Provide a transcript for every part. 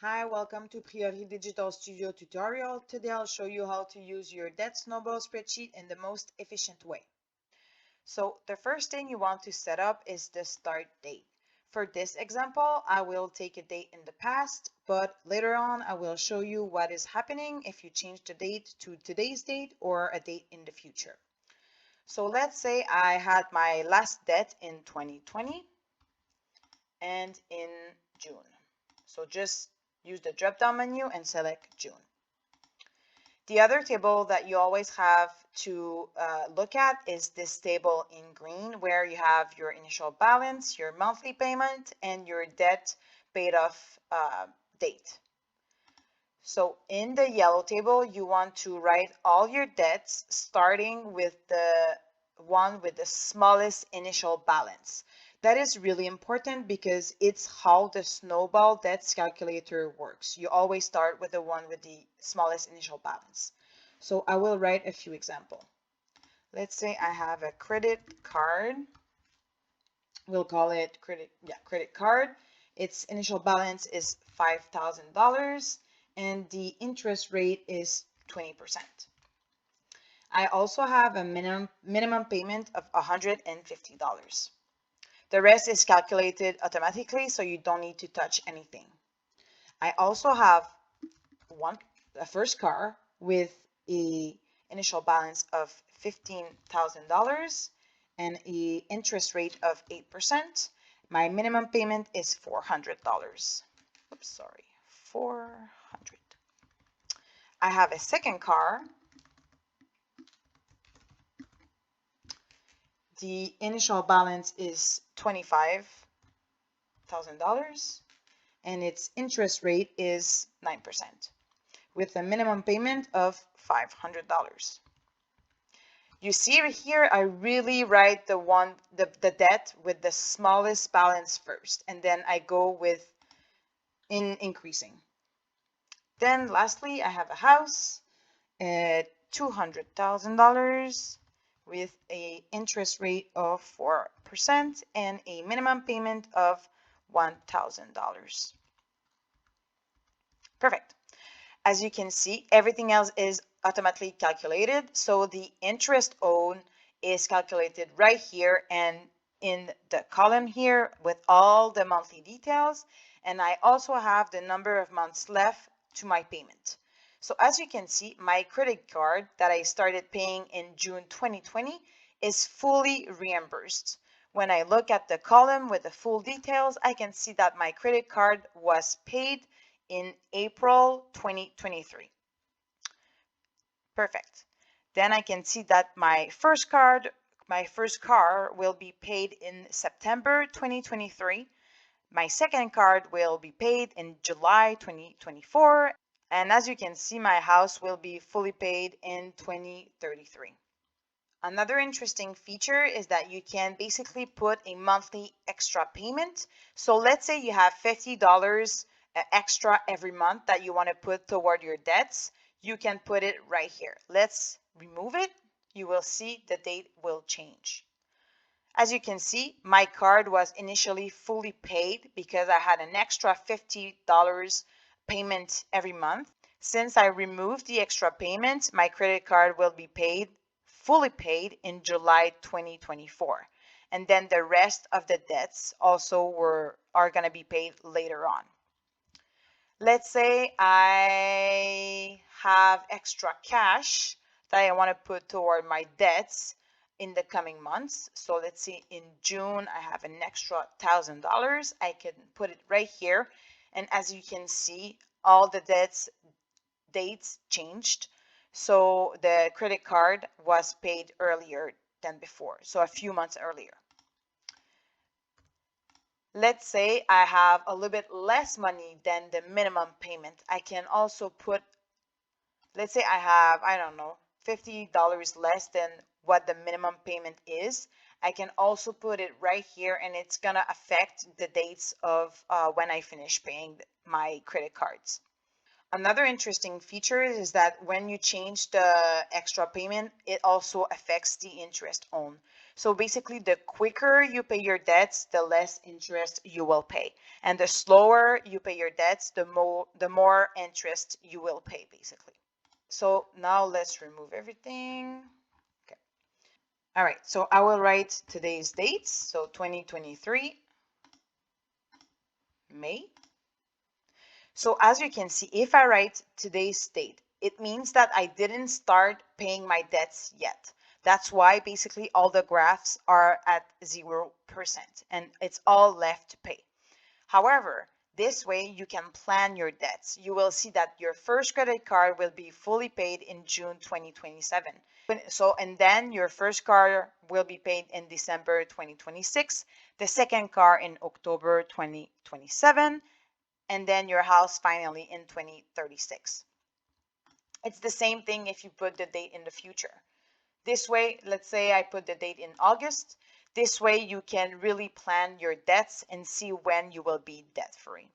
Hi, welcome to Priori Digital Studio tutorial. Today I'll show you how to use your debt snowball spreadsheet in the most efficient way. So the first thing you want to set up is the start date. For this example, I will take a date in the past, but later on I will show you what is happening if you change the date to today's date or a date in the future. So let's say I had my last debt in 2020 and in June. So just use the drop-down menu and select June. The other table that you always have to look at is this table in green, where you have your initial balance, your monthly payment, and your debt paid off date. So in the yellow table, you want to write all your debts starting with the one with the smallest initial balance. That is really important because it's how the snowball debts calculator works. You always start with the one with the smallest initial balance. So I will write a few examples. Let's say I have a credit card. We'll call it credit card. Its initial balance is $5,000 and the interest rate is 20%. I also have a minimum payment of $150. The rest is calculated automatically, so you don't need to touch anything. I also have a first car with a initial balance of $15,000 and a interest rate of 8%. My minimum payment is $400. Oops, sorry, 400. I have a second car. The initial balance is $25,000 and its interest rate is 9% with a minimum payment of $500. You see here, I really write the debt with the smallest balance first, and then I go with increasing. Then lastly, I have a house at $200,000 with a interest rate of 4% and a minimum payment of $1,000. Perfect. As you can see, everything else is automatically calculated. So the interest owed is calculated right here and in the column here with all the monthly details. And I also have the number of months left to my payment. So as you can see, my credit card that I started paying in June 2020 is fully reimbursed. When I look at the column with the full details, I can see that my credit card was paid in April 2023. Perfect. Then I can see that my first car will be paid in September 2023. My second card will be paid in July 2024. And as you can see, my house will be fully paid in 2033. Another interesting feature is that you can basically put a monthly extra payment. So let's say you have $50 extra every month that you want to put toward your debts. You can put it right here. Let's remove it. You will see the date will change. As you can see, my card was initially fully paid because I had an extra $50 payment every month. Since I removed the extra payment, my credit card will be fully paid in July 2024. And then the rest of the debts also are going to be paid later on. Let's say I have extra cash that I want to put toward my debts in the coming months. So let's see, in June, I have an extra $1,000. I can put it right here. And as you can see, all the dates changed. So the credit card was paid earlier than before, so a few months earlier. Let's say I have a little bit less money than the minimum payment. I can also put, let's say I have, I don't know, $50 less than what the minimum payment is. I can also put it right here, and it's gonna affect the dates of when I finish paying my credit cards. Another interesting feature is that when you change the extra payment, it also affects the interest owed. So basically, the quicker you pay your debts, the less interest you will pay. And the slower you pay your debts, the more interest you will pay, basically. So now let's remove everything. Okay. All right, so I will write today's dates. So 2023, May. So as you can see, if I write today's date, it means that I didn't start paying my debts yet. That's why basically all the graphs are at 0% and it's all left to pay. However, this way you can plan your debts. You will see that your first credit card will be fully paid in June 2027. So, and then your first car will be paid in December 2026, the second car in October 2027, and then your house finally in 2036. It's the same thing if you put the date in the future. This way, let's say I put the date in August. This way you can really plan your debts and see when you will be debt free.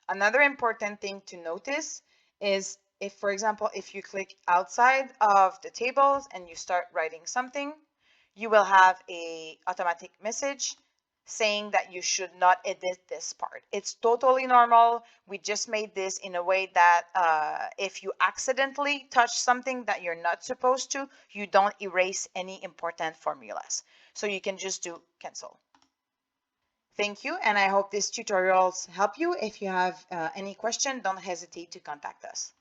Another important thing to notice is if, for example, if you click outside of the tables and you start writing something, you will have a automatic message saying that you should not edit this part. It's totally normal. We just made this in a way that if you accidentally touch something that you're not supposed to, you don't erase any important formulas. So you can just do cancel. Thank you, and I hope these tutorials help you. If you have any question, don't hesitate to contact us.